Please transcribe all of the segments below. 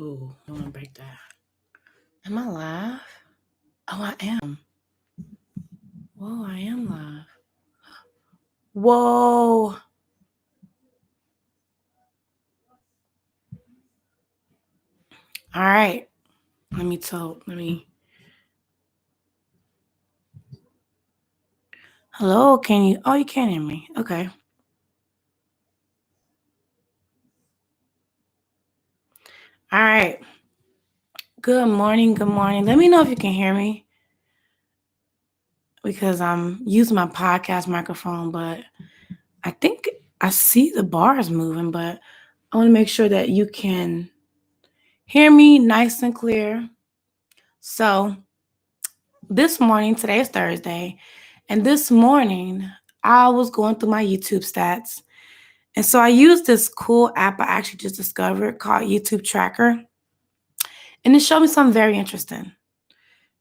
Oh, I want to break that. Am I live? Oh, I am. Whoa, I am live. Whoa. All right. Let me. Hello, can you? Oh, you can hear me. Okay. All right. Good morning. Good morning. Let me know if you can hear me because I'm using my podcast microphone, but I think I see the bars moving, but I want to make sure that you can hear me nice and clear. So, this morning, today is Thursday, and this morning I was going through my YouTube stats. And so I used this cool app I actually just discovered called YouTube Tracker. And it showed me something very interesting.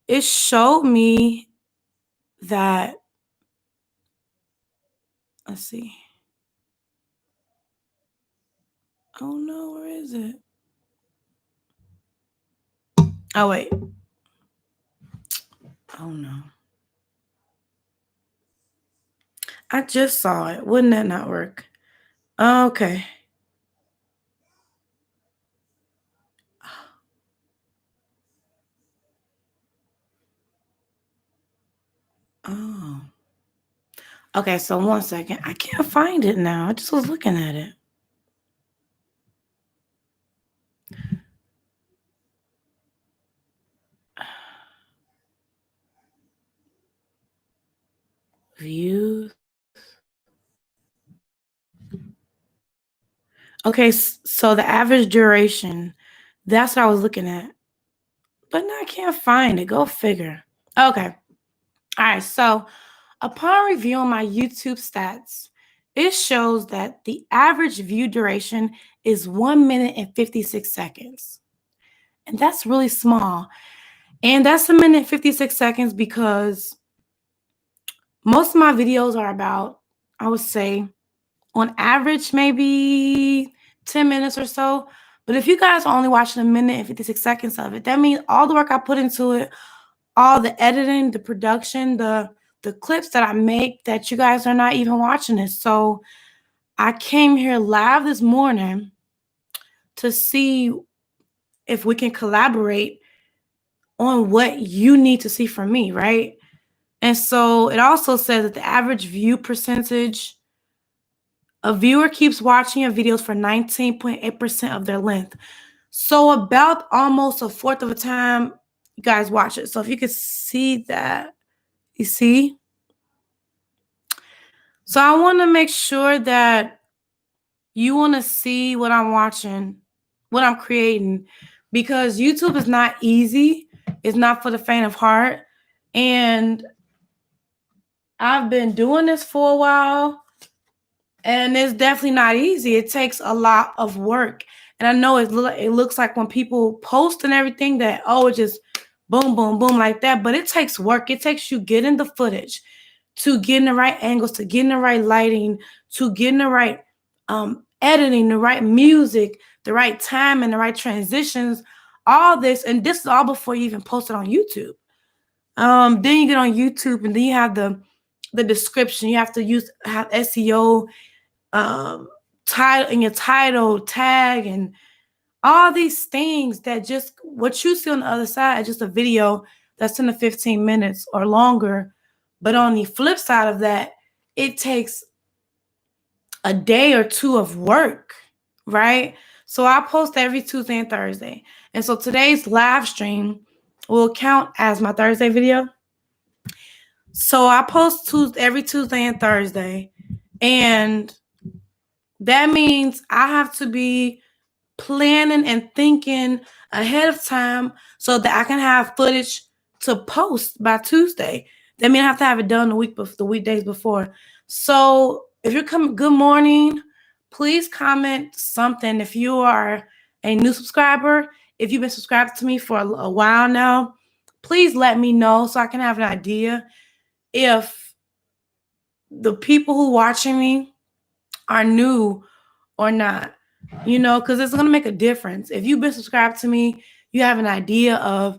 It showed me that, let's see. Oh no, where is it? Oh, wait. Oh no. I just saw it. Wouldn't that not work? Okay. Oh. Okay, so 1 second. I can't find it now. I just was looking at it. Views. Okay, so the average duration, that's what I was looking at. But now I can't find it. Go figure. Okay. All right. So upon reviewing my YouTube stats, it shows that the average view duration is 1 minute and 56 seconds. And that's really small. And that's 1 minute and 56 seconds because most of my videos are about, I would say, on average, maybe 10 minutes or so. But if you guys are only watching 1 minute and 56 seconds of it, that means all the work I put into it, all the editing, the production, the clips that I make that you guys are not even watching it. So I came here live this morning to see if we can collaborate on what you need to see from me, right? And so it also says that the average view percentage, a viewer keeps watching your videos for 19.8% of their length. So about almost a fourth of the time you guys watch it. So if you could see that, you see? So I want to make sure that you want to see what I'm watching, what I'm creating, because YouTube is not easy. It's not for the faint of heart. And I've been doing this for a while, and it's definitely not easy. It takes a lot of work. And I know it looks like when people post and everything that, oh, it just boom, boom, boom like that. But it takes work. It takes you getting the footage, to getting the right angles, to getting the right lighting, to getting the right editing, the right music, the right time, and the right transitions. All this, and this is all before you even post it on YouTube. Then you get on YouTube, and then you have the description. You have to have SEO, title in your title, tag, and all these things that just what you see on the other side is just a video that's 10 to 15 minutes or longer. But on the flip side of that, it takes a day or two of work, right? So I post every Tuesday and Thursday. And so today's live stream will count as my Thursday video. So I post every Tuesday and Thursday. And that means I have to be planning and thinking ahead of time so that I can have footage to post by Tuesday. That means I have to have it done the weekdays before. So if you're coming, good morning. Please comment something. If you are a new subscriber, if you've been subscribed to me for a while now, please let me know so I can have an idea if the people who watching me are new or not. because it's going to make a difference. If you've been subscribed to me, you have an idea of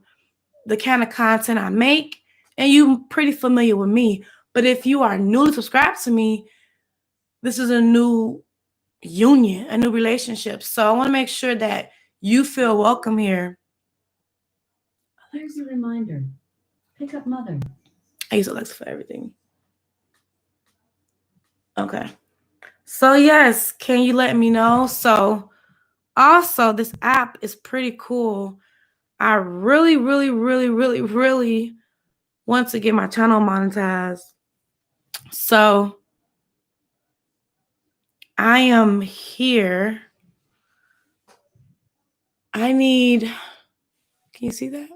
the kind of content I make, and you're pretty familiar with me. But if you are newly subscribed to me, this is a new union, a new relationship. So I want to make sure that you feel welcome here. Here's a reminder. Pick up mother. I use Alexa for everything. Okay. So yes, can you let me know? So also this app is pretty cool. I really, really, really, really, really want to get my channel monetized. So I am here. I need, can you see that?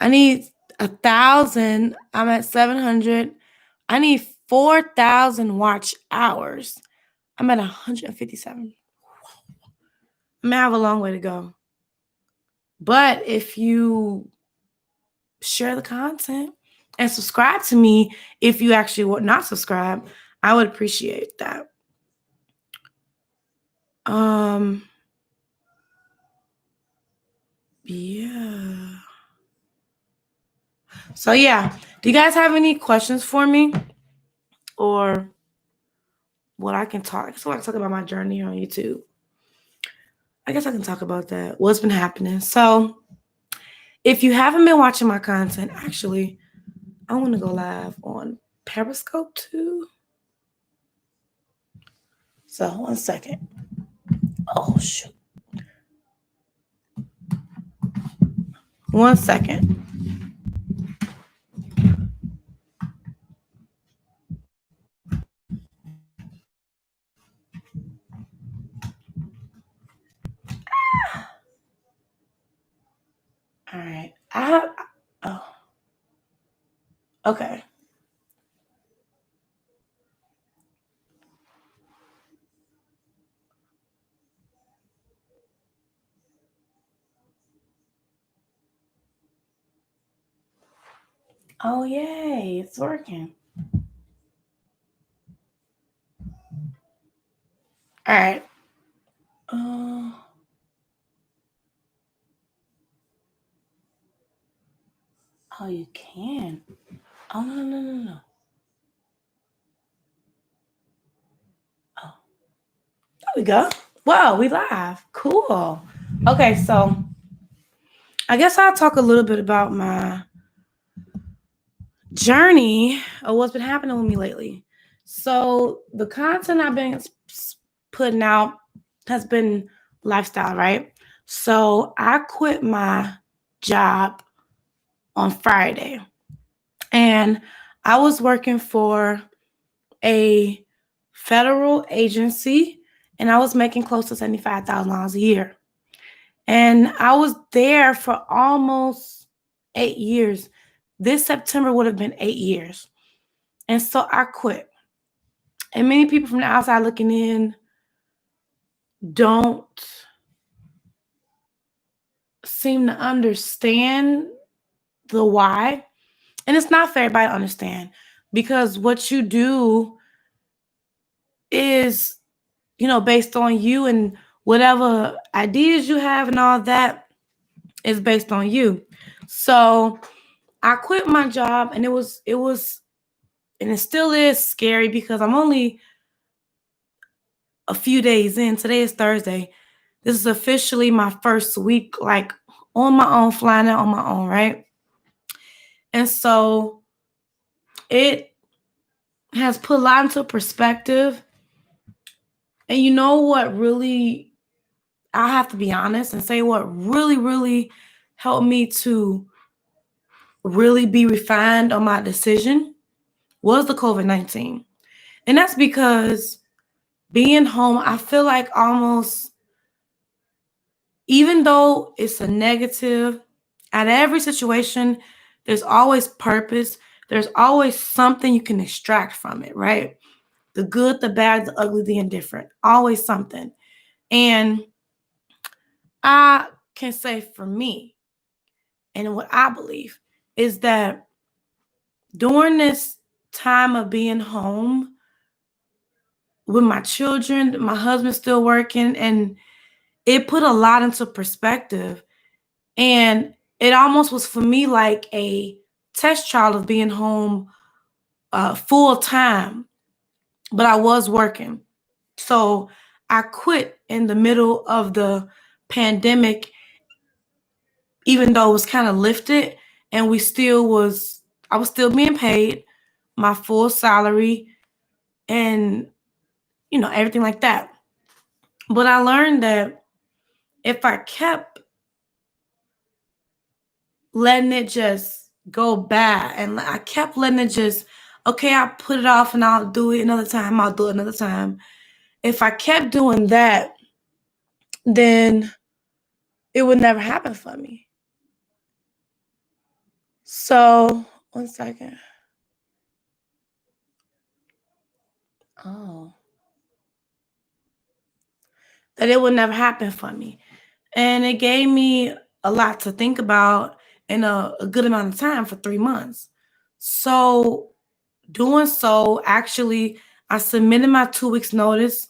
I need 1,000. I'm at 700. I need 4,000 watch hours. I'm at 157. I may have a long way to go. But if you share the content and subscribe to me, if you actually would not subscribe, I would appreciate that. Yeah. So yeah, do you guys have any questions for me? Or what I can talk? I guess I can talk about my journey on YouTube. I guess I can talk about that. What's been happening? So if you haven't been watching my content, actually, I want to go live on Periscope too. So 1 second. Oh shoot. 1 second. All right. Oh. Okay. Oh yay, it's working. All right. Oh, you can. Oh no. Oh, there we go. Wow, we live. Cool. Okay, so I guess I'll talk a little bit about my journey of what's been happening with me lately. So the content I've been putting out has been lifestyle, right? So I quit my job on Friday, and I was working for a federal agency, and I was making close to $75,000 a year. And I was there for almost 8 years. This September would have been 8 years. And so I quit. And many people from the outside looking in don't seem to understand the why. And it's not for everybody to understand, because what you do is, based on you, and whatever ideas you have and all that is based on you. So I quit my job, and it was, and it still is scary because I'm only a few days in. Today is Thursday. This is officially my first week, like on my own, flying out on my own, right? And so it has put a lot into perspective. And you know what really, I have to be honest and say what really, really helped me to really be refined on my decision was the COVID-19. And that's because being home, I feel like almost, even though it's a negative, at every situation, there's always purpose. There's always something you can extract from it, right? The good, the bad, the ugly, the indifferent, always something. And I can say for me, and what I believe is that during this time of being home, with my children, my husband's still working, and it put a lot into perspective. And it almost was for me like a test trial of being home full time, but I was working. So I quit in the middle of the pandemic, even though it was kind of lifted, and I was still being paid my full salary and, everything like that. But I learned that if I kept letting it just go bad and I kept letting it just, okay, I put it off and I'll do it another time, I'll do it another time. If I kept doing that, then it would never happen for me. So, one second. Oh, that it would never happen for me. And it gave me a lot to think about in a good amount of time for 3 months. So, doing so, actually, I submitted my 2 weeks notice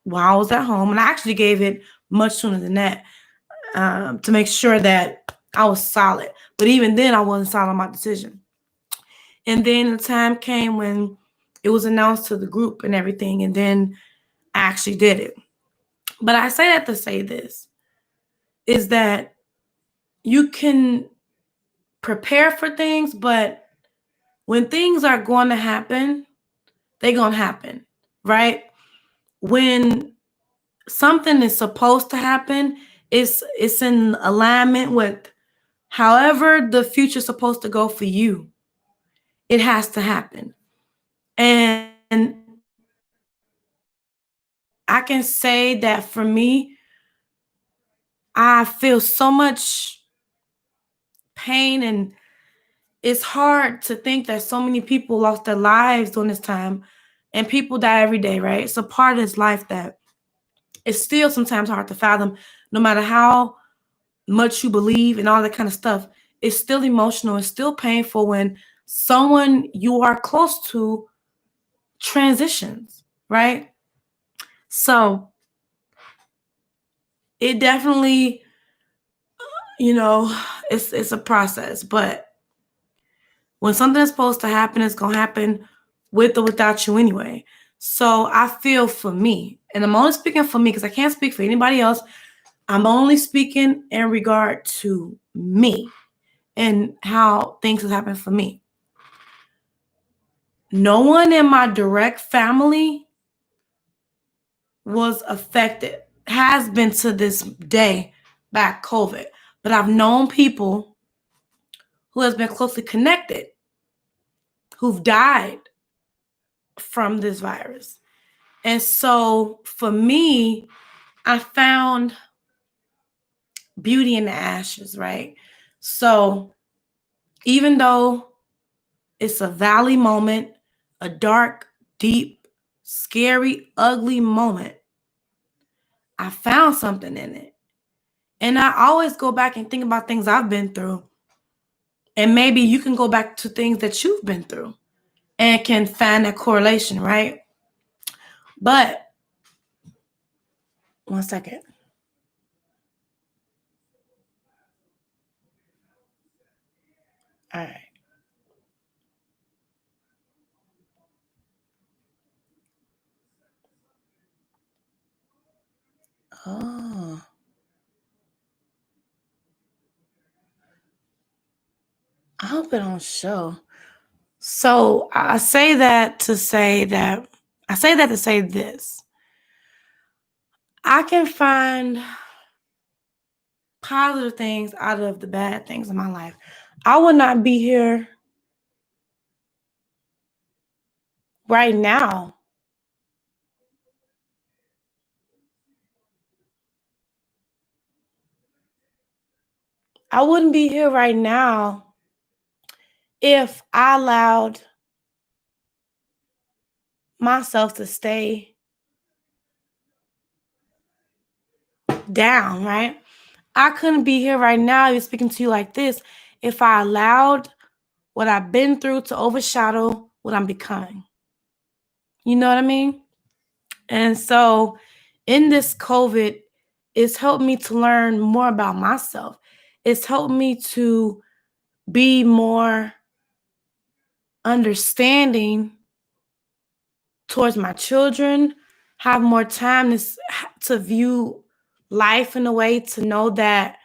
while I was at home. And I actually gave it much sooner than that, to make sure that I was solid. But even then, I wasn't solid on my decision. And then the time came when it was announced to the group and everything. And then I actually did it. But I say that to say this is that you can prepare for things, but when things are going to happen, they're going to happen, right? When something is supposed to happen, it's in alignment with however the future's supposed to go for you. It has to happen. And I can say that for me, I feel so much pain, and it's hard to think that so many people lost their lives during this time, and people die every day, right? It's a part of this life that it's still sometimes hard to fathom, no matter how much you believe and all that kind of stuff. It's still emotional. It's still painful when someone you are close to transitions, right? So it definitely, you know, it's a process. But when something is supposed to happen, it's gonna happen with or without you anyway. So I feel for me, and I'm only speaking for me because I can't speak for anybody else. I'm only speaking in regard to me and how things have happened for me. No one in my direct family was affected, has been to this day by COVID. But I've known people who has been closely connected who've died from this virus. And so for me, I found beauty in the ashes, right? So even though it's a valley moment, a dark, deep, scary, ugly moment, I found something in it. And I always go back and think about things I've been through. And maybe you can go back to things that you've been through and can find that correlation, right? But one second. All right. Oh, I hope it don't show. So I say that to say this. I can find positive things out of the bad things in my life. I would not be here right now. I wouldn't be here right now if I allowed myself to stay down, right? I couldn't be here right now even speaking to you like this if I allowed what I've been through to overshadow what I'm becoming. You know what I mean? And so in this COVID, it's helped me to learn more about myself. It's helped me to be more understanding towards my children, have more time to view life in a way to know that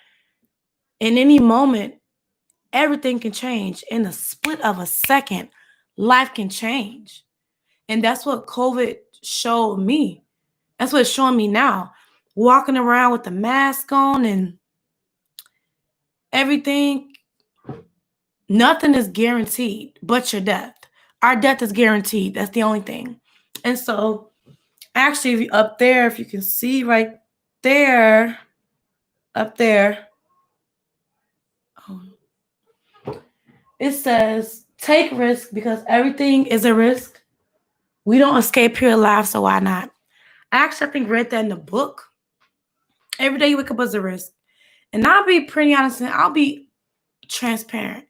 in any moment, everything can change. In a split of a second, life can change. And that's what COVID showed me. That's what it's showing me now. Walking around with the mask on and everything, nothing is guaranteed but your death. Our death is guaranteed. That's the only thing. And so, actually, if you up there, if you can see right there, up there, oh, it says take risk because everything is a risk. We don't escape here alive, so why not? I actually, I think, read that in the book. Every day you wake up is a risk. And I'll be pretty honest and I'll be transparent.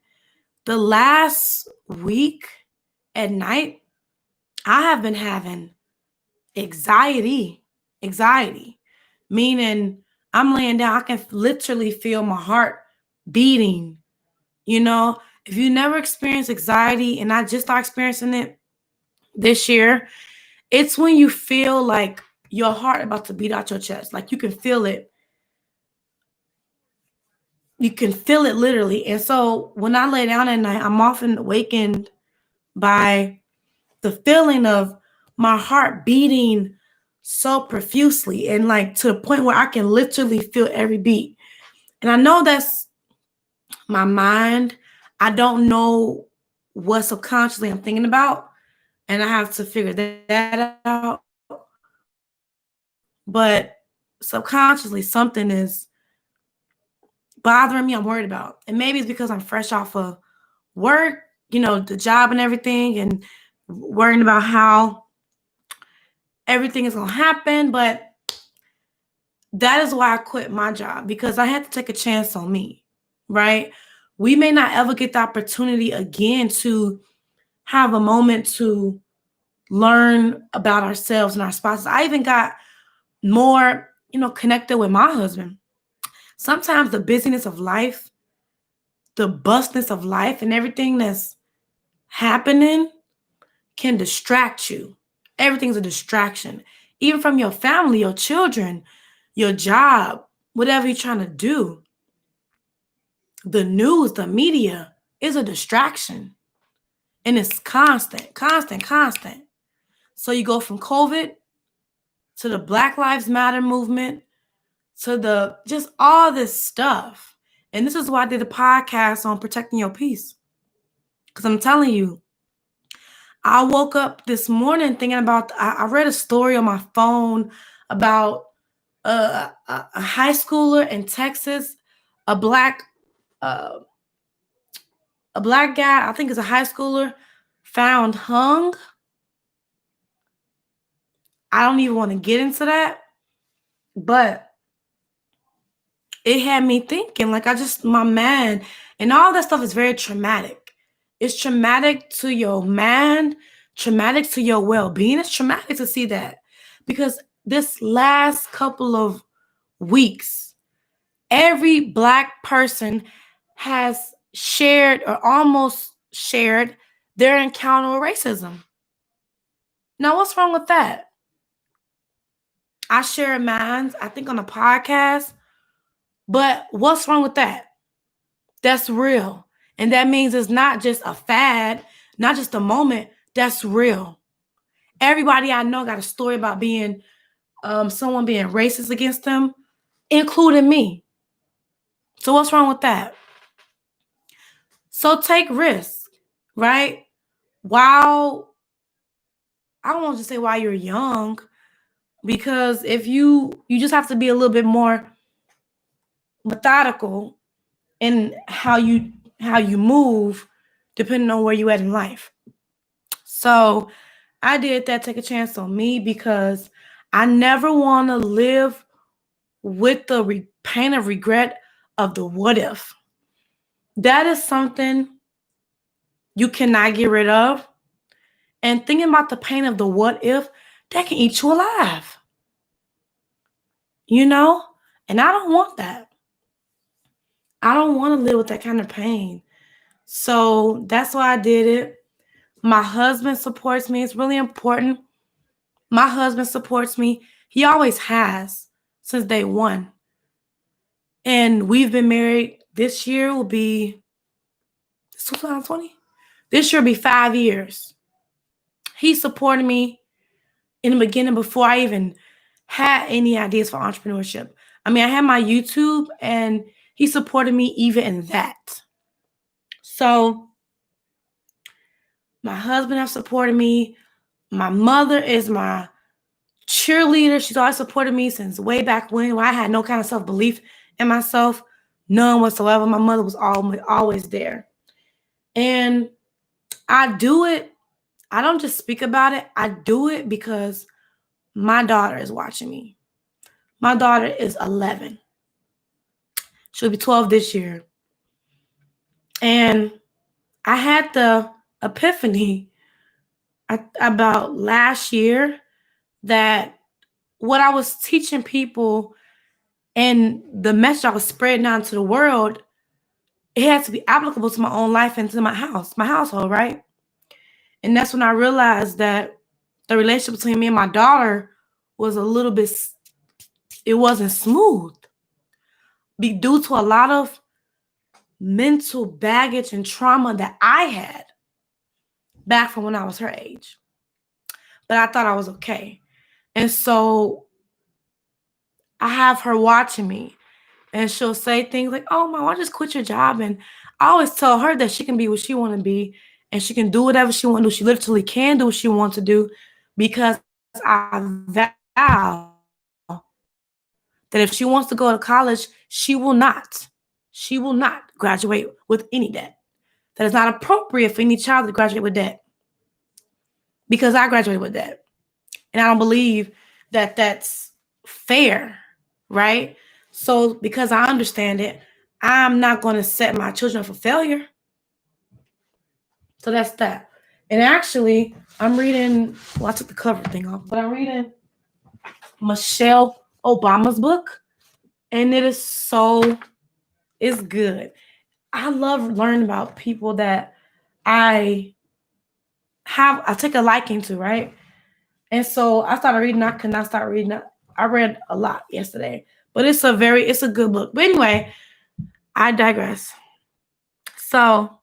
The last week at night, I have been having anxiety. Anxiety. Meaning I'm laying down, I can literally feel my heart beating. You know, if you never experienced anxiety, and I just started experiencing it this year, it's when you feel like your heart about to beat out your chest. Like you can feel it. You can feel it literally. And so when I lay down at night, I'm often awakened by the feeling of my heart beating so profusely and like to the point where I can literally feel every beat. And I know that's my mind. I don't know what subconsciously I'm thinking about, and I have to figure that out. But subconsciously, something is bothering me. I'm worried about, and maybe it's because I'm fresh off of work, the job and everything, and worrying about how everything is gonna happen. But that is why I quit my job, because I had to take a chance on me, right? We may not ever get the opportunity again to have a moment to learn about ourselves and our spouses. I even got more, connected with my husband. Sometimes the busyness of life, the bustness of life, and everything that's happening can distract you. Everything's a distraction, even from your family, your children, your job, whatever you're trying to do. The news, the media is a distraction, and it's constant, constant, constant. So you go from COVID to the Black Lives Matter movement to the just all this stuff. And this is why I did a podcast on protecting your peace. Because I'm telling you, I woke up this morning thinking about, I read a story on my phone about a high schooler in Texas, a black uh, a black guy, I think is a high schooler, found hung. I don't even want to get into that, but it had me thinking, like, my man, and all that stuff is very traumatic. It's traumatic to your mind, traumatic to your well-being. It's traumatic to see that, because this last couple of weeks, every Black person has shared or almost shared their encounter with racism. Now, what's wrong with that? I share mine, I think, on a podcast, but what's wrong with that? That's real. And that means it's not just a fad, not just a moment. That's real. Everybody I know got a story about being someone being racist against them, including me. So what's wrong with that? So take risks, right? While I don't want to say while you're young, because if you just have to be a little bit more methodical in how you move, depending on where you at in life. So I did that, take a chance on me, because I never want to live with the pain of regret of the what if. That is something you cannot get rid of. And thinking about the pain of the what if that can eat you alive. You know? And I don't want that. I don't want to live with that kind of pain. So that's why I did it. My husband supports me. It's really important. My husband supports me. He always has since day one. And we've been married. This year will be 2020. This year will be 5 years. He supported me in the beginning before I even had any ideas for entrepreneurship. I mean, I had my YouTube and he supported me even in that. So my husband has supported me. My mother is my cheerleader. She's always supported me since way back when I had no kind of self-belief in myself. None whatsoever. My mother was always there. And I do it. I don't just speak about it. I do it because my daughter is watching me. My daughter is 11. She'll be 12 this year. And I had the epiphany about last year that what I was teaching people and the message I was spreading out to the world, it had to be applicable to my own life and to my household, right? And that's when I realized that the relationship between me and my daughter was a little bit, it wasn't smooth. Due to a lot of mental baggage and trauma that I had back from when I was her age. But I thought I was okay. And so I have her watching me and she'll say things like, "Oh, Mom, why just quit your job?" And I always tell her that she can be what she want to be and she can do whatever she want to do. She literally can do what she wants to do because I vow that if she wants to go to college, she will not graduate with any debt. That is not appropriate for any child to graduate with debt because I graduated with debt. And I don't believe that that's fair, right? So because I understand it, I'm not going to set my children up for failure. So that's that. And actually, I'm reading, well, I took the cover thing off, but I'm reading Michelle Obama's book. And it's good. I love learning about people that I take a liking to, right? And so I started reading. I could not start reading. I read a lot yesterday, but it's a good book. But anyway, I digress. So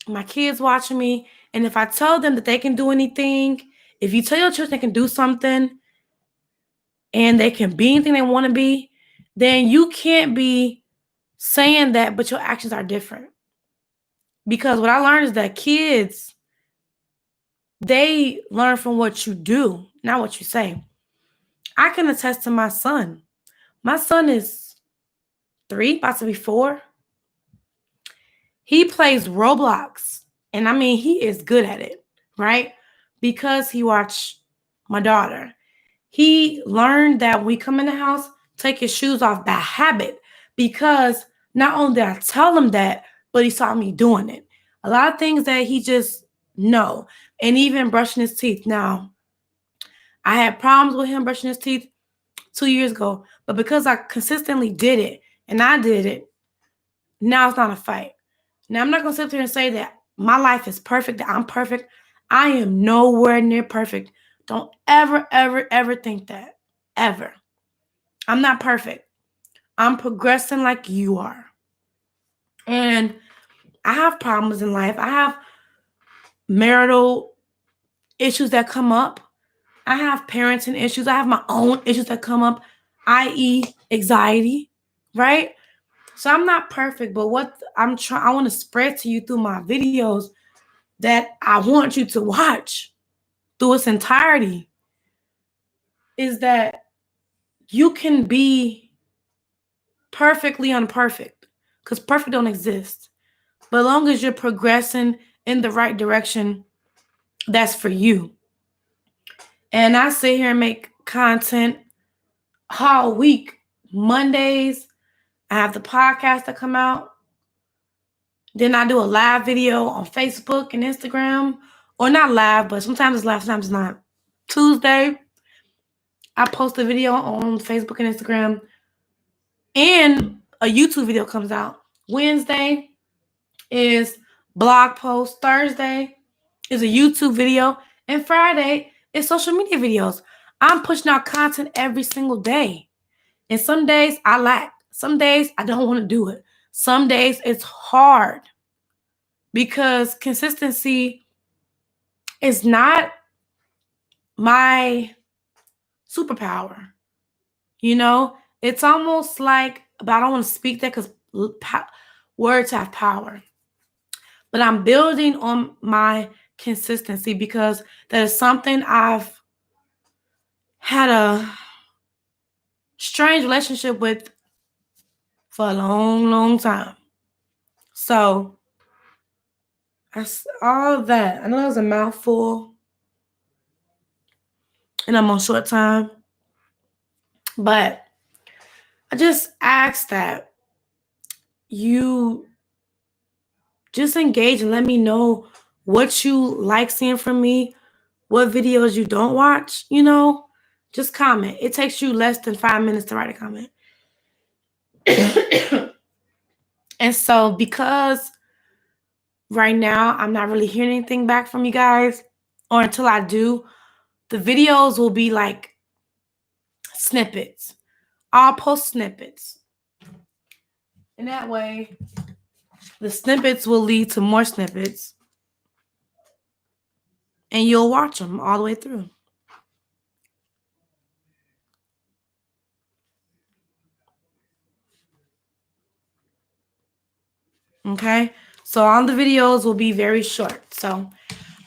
my kids watching me, and if I tell them that they can do anything, if you tell your children they can do something and they can be anything they want to be, then you can't be saying that, but your actions are different. Because what I learned is that kids, they learn from what you do, not what you say. I can attest to my son. My son is 3, about to be 4. He plays Roblox. And I mean, he is good at it, right? Because he watched my daughter. He learned that when we come in the house, take his shoes off by habit. Because not only did I tell him that, but he saw me doing it. A lot of things that he just know. And even brushing his teeth. Now, I had problems with him brushing his teeth 2 years ago. But because I consistently did it, and I did it, now it's not a fight. Now, I'm not going to sit there and say that my life is perfect, that I'm perfect. I am nowhere near perfect. Don't ever, ever, ever think that. Ever. I'm not perfect. I'm progressing like you are. And I have problems in life. I have marital issues that come up. I have parenting issues. I have my own issues that come up, i.e., anxiety, right? So I'm not perfect, but what I want to spread to you through my videos that I want you to watch through its entirety is that you can be perfectly imperfect because perfect don't exist. But as long as you're progressing in the right direction, that's for you. And I sit here and make content all week. Mondays, I have the podcast that come out. Then I do a live video on Facebook and Instagram. Or not live, but sometimes it's live, sometimes it's not. Tuesday, I post a video on Facebook and Instagram, and a YouTube video comes out. Wednesday is blog post. Thursday is a YouTube video. And Friday is social media videos. I'm pushing out content every single day. And some days I lack. Some days I don't want to do it. Some days it's hard because consistency is not my superpower. You know, it's almost like, but I don't want to speak that because words have power. But I'm building on my consistency because that is something I've had a strange relationship with for a long, long time. So that's all that. I know that was a mouthful and I'm on short time, but I just ask that you just engage and let me know what you like seeing from me, what videos you don't watch, just comment. It takes you less than 5 minutes to write a comment. And so because right now I'm not really hearing anything back from you guys, or until I do, the videos will be like snippets. I'll post snippets. And that way, the snippets will lead to more snippets. And you'll watch them all the way through. Okay? So all the videos will be very short. So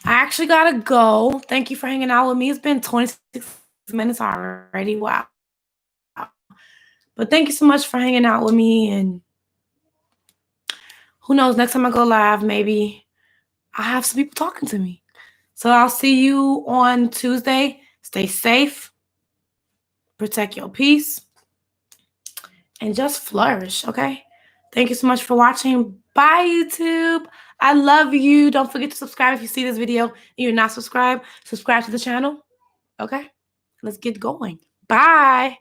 I actually gotta go. Thank you for hanging out with me. It's been 26 minutes already. Wow. But thank you so much for hanging out with me. And who knows, next time I go live, maybe I'll have some people talking to me. So I'll see you on Tuesday. Stay safe. Protect your peace. And just flourish, okay? Thank you so much for watching. Bye, YouTube. I love you. Don't forget to subscribe if you see this video and you're not subscribed. Subscribe to the channel, okay? Let's get going. Bye.